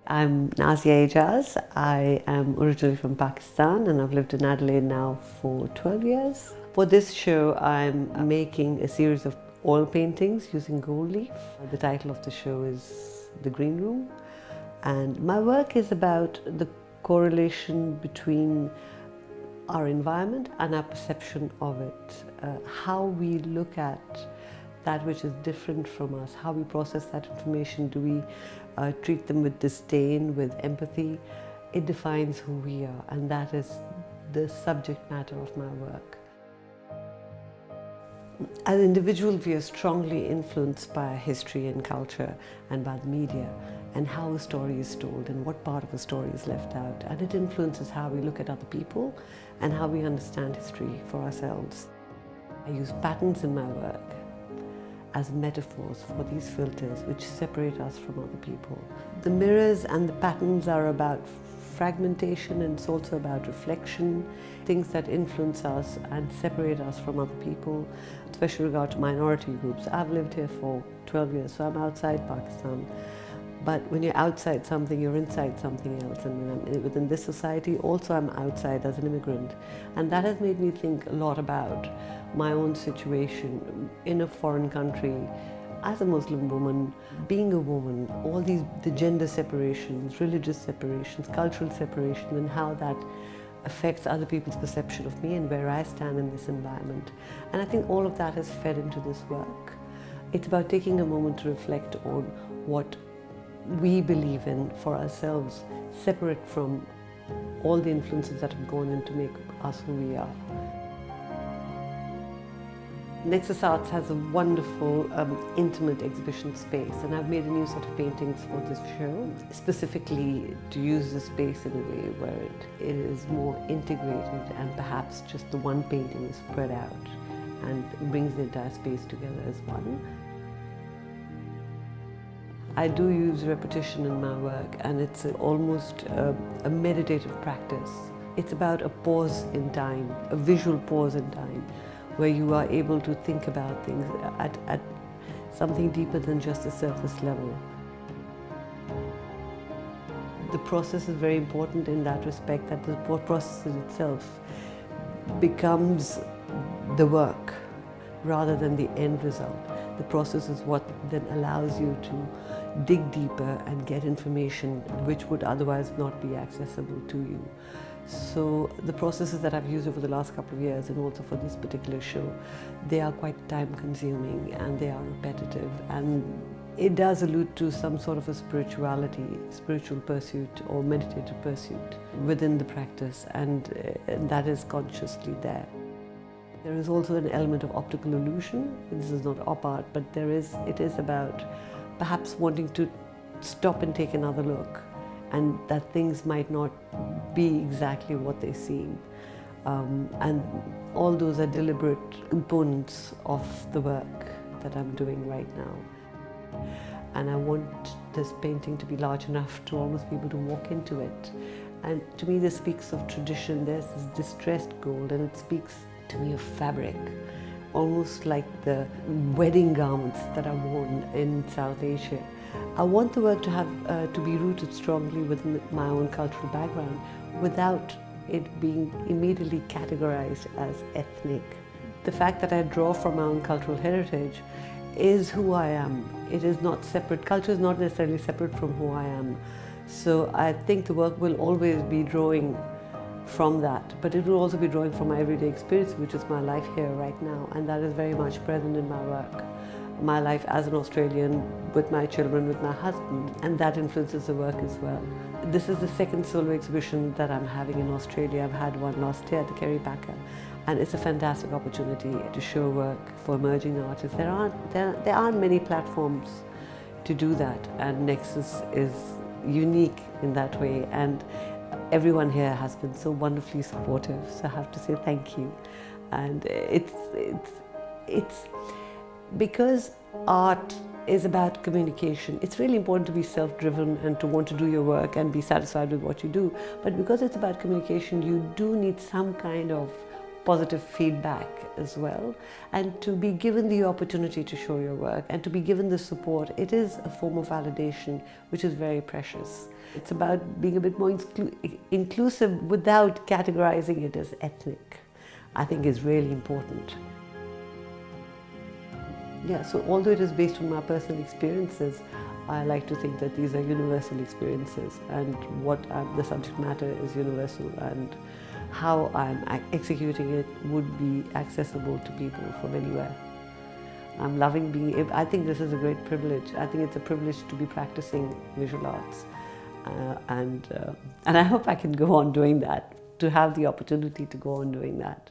I'm Nazia Ejaz. I am originally from Pakistan and I've lived in Adelaide now for 12 years. For this show, I'm making a series of oil paintings using gold leaf. The title of the show is The Green Room, and my work is about the correlation between our environment and our perception of it, how we look at that which is different from us, how we process that information. Do we treat them with disdain, with empathy? It defines who we are, and that is the subject matter of my work. As individuals, we are strongly influenced by history and culture and by the media and how a story is told and what part of a story is left out. And it influences how we look at other people and how we understand history for ourselves. I use patterns in my work as metaphors for these filters which separate us from other people. The mirrors and the patterns are about fragmentation, and it's also about reflection, things that influence us and separate us from other people, especially regard to minority groups. I've lived here for 12 years, so I'm outside Pakistan. But when you're outside something, you're inside something else. And when I'm within this society, also I'm outside as an immigrant. And that has made me think a lot about my own situation in a foreign country, as a Muslim woman, being a woman, all the gender separations, religious separations, cultural separations, and how that affects other people's perception of me and where I stand in this environment. And I think all of that has fed into this work. It's about taking a moment to reflect on what we believe in for ourselves, separate from all the influences that have gone in to make us who we are. Nexus Arts has a wonderful, intimate exhibition space, and I've made a new set of paintings for this show, specifically to use the space in a way where it is more integrated and perhaps just the one painting is spread out and brings the entire space together as one. I do use repetition in my work, and it's almost a meditative practice. It's about a pause in time, a visual pause in time, where you are able to think about things at something deeper than just the surface level. The process is very important in that respect, that the process itself becomes the work rather than the end result. The process is what then allows you to dig deeper and get information which would otherwise not be accessible to you. So the processes that I've used over the last couple of years, and also for this particular show, they are quite time-consuming and they are repetitive, and it does allude to some sort of a spiritual pursuit or meditative pursuit within the practice, and that is consciously there. There is also an element of optical illusion. This is not op art, but it is about perhaps wanting to stop and take another look, and that things might not be exactly what they seem. And all those are deliberate components of the work that I'm doing right now. And I want this painting to be large enough to almost be able to walk into it. And to me, this speaks of tradition. There's this distressed gold, and it speaks to me of fabric, almost like the wedding garments that are worn in South Asia. I want the work to have to be rooted strongly within my own cultural background without it being immediately categorized as ethnic. The fact that I draw from my own cultural heritage is who I am. It is not separate. Culture is not necessarily separate from who I am. So I think the work will always be drawing from that, but it will also be drawing from my everyday experience, which is my life here right now, and that is very much present in my work. My life as an Australian, with my children, with my husband, and that influences the work as well. This is the second solo exhibition that I'm having in Australia. I've had one last year at the Kerry Packer, and it's a fantastic opportunity to show work for emerging artists. There aren't many platforms to do that, and Nexus is unique in that way, and everyone here has been so wonderfully supportive, so I have to say thank you. And it's because art is about communication. It's really important to be self-driven and to want to do your work and be satisfied with what you do. But because it's about communication, you do need some kind of positive feedback as well, and to be given the opportunity to show your work and to be given the support. It is a form of validation which is very precious. It's about being a bit more inclusive without categorizing it as ethnic, I think is really important. Yeah, so although it is based on my personal experiences, I like to think that these are universal experiences, and the subject matter is universal, and how I'm executing it would be accessible to people from anywhere. I'm loving being able, I think this is a great privilege. I think it's a privilege to be practicing visual arts, and I hope I can go on doing that, to have the opportunity to go on doing that.